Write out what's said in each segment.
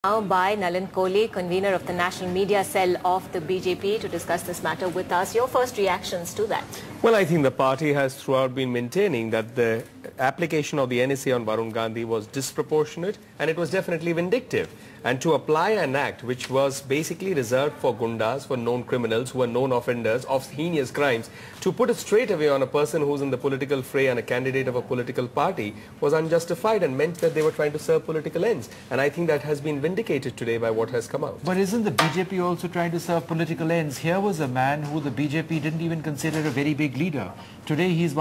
Now by Nalin Kohli, convener of the National Media Cell of the BJP, to discuss this matter with us. Your first reactions to that? Well, I think the party has throughout been maintaining that the application of the NSA on Varun Gandhi was disproportionate and it was definitely vindictive. And to apply an act which was basically reserved for gundas, for known criminals who are known offenders of heinous crimes, to put it straight away on a person who's in the political fray and a candidate of a political party was unjustified and meant that they were trying to serve political ends. And I think that has been vindicated today by what has come out. But isn't the BJP also trying to serve political ends? Here was a man who the BJP didn't even consider a very big leader. Today he's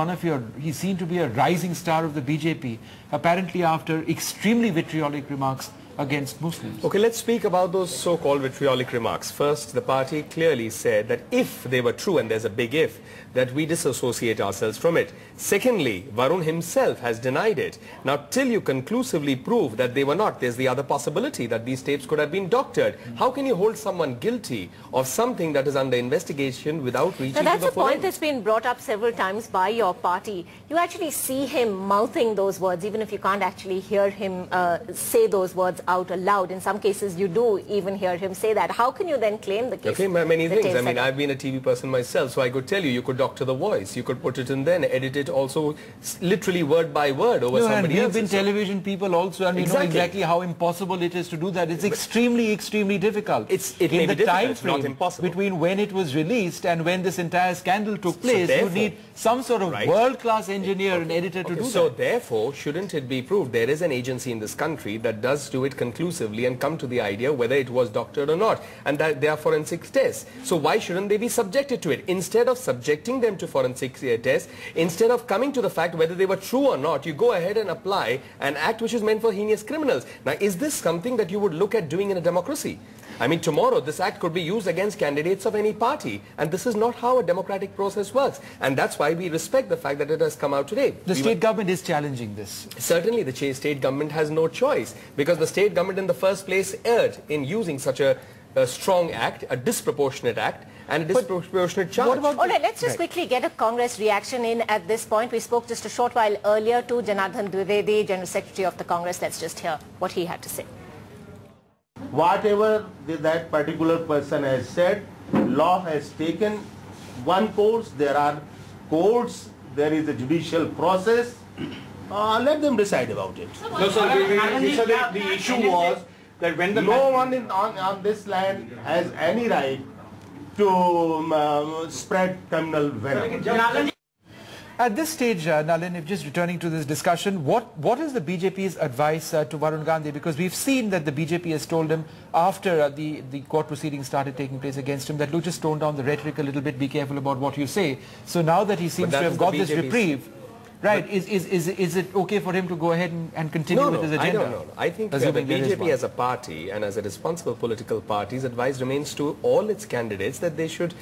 seen to be a rising star of the BJP, apparently after extremely vitriolic remarks against Muslims. Okay, let's speak about those so-called vitriolic remarks. First, the party clearly said that if they were true, and there's a big if, that we disassociate ourselves from it. Secondly, Varun himself has denied it. Now, till you conclusively prove that they were not, there's the other possibility that these tapes could have been doctored. How can you hold someone guilty of something that is under investigation without reaching to the full end? That's a point that's been brought up several times by your party. You actually see him mouthing those words, even if you can't actually hear him say those words out aloud. In some cases, you do even hear him say that. How can you then claim the case? Okay, many things. I mean, I've been a TV person myself, so I could tell you, you could doctor the voice, you could put it in then, edit it also literally word by word over somebody else. We've been television people also, and we know exactly how impossible it is to do that. It's extremely difficult. It may be difficult, it's not impossible. Between when it was released and when this entire scandal took place, you need some sort of world-class engineer and editor to do that. So therefore, shouldn't it be proved? There is an agency in this country that does do it conclusively and come to the idea whether it was doctored or not, and that there are forensic tests. So why shouldn't they be subjected to it? Instead of subjecting them to forensic tests, instead of coming to the fact whether they were true or not, you go ahead and apply an act which is meant for heinous criminals. Now, is this something that you would look at doing in a democracy? I mean, tomorrow this act could be used against candidates of any party, and this is not how a democratic process works, and that's why we respect the fact that it has come out today. The state government is challenging this. Certainly the state government has no choice, because the state government in the first place erred in using such a strong act, a disproportionate act, and a disproportionate charge. All right, let's just quickly get a Congress reaction in at this point. We spoke just a short while earlier to Janardhan Dwivedi, General Secretary of the Congress. Let's just hear what he had to say. Whatever that particular person has said, law has taken one course, there are courts, there is a judicial process. Let them decide about it. No, sir, the issue was that when the no one on this land has any right to spread criminal venom. At this stage, Nalin, if just returning to this discussion, what is the BJP's advice to Varun Gandhi? Because we've seen that the BJP has told him after the court proceedings started taking place against him that, look, just tone down the rhetoric a little bit, be careful about what you say. So now that he seems to have got this reprieve, right, is it okay for him to go ahead and continue with his agenda? I don't know. I think the BJP as a party and as a responsible political party's advice remains to all its candidates that they should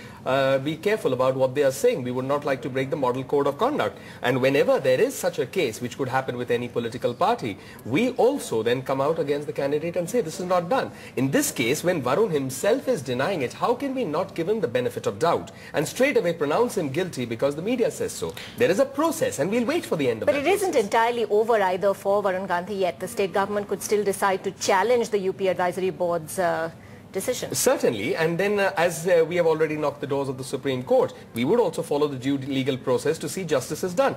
be careful about what they are saying. We would not like to break the model code of conduct. And whenever there is such a case, which could happen with any political party, we also then come out against the candidate and say this is not done. In this case, when Varun himself is denying it, how can we not give him the benefit of doubt and straight away pronounce him guilty because the media says so? There is a process, and we'll wait for the end of it. But it isn't entirely over either for Varun Gandhi yet. The state government could still decide to challenge the UP Advisory Board's decision. Certainly, and then as we have already knocked the doors of the Supreme Court, we would also follow the due legal process to see justice is done.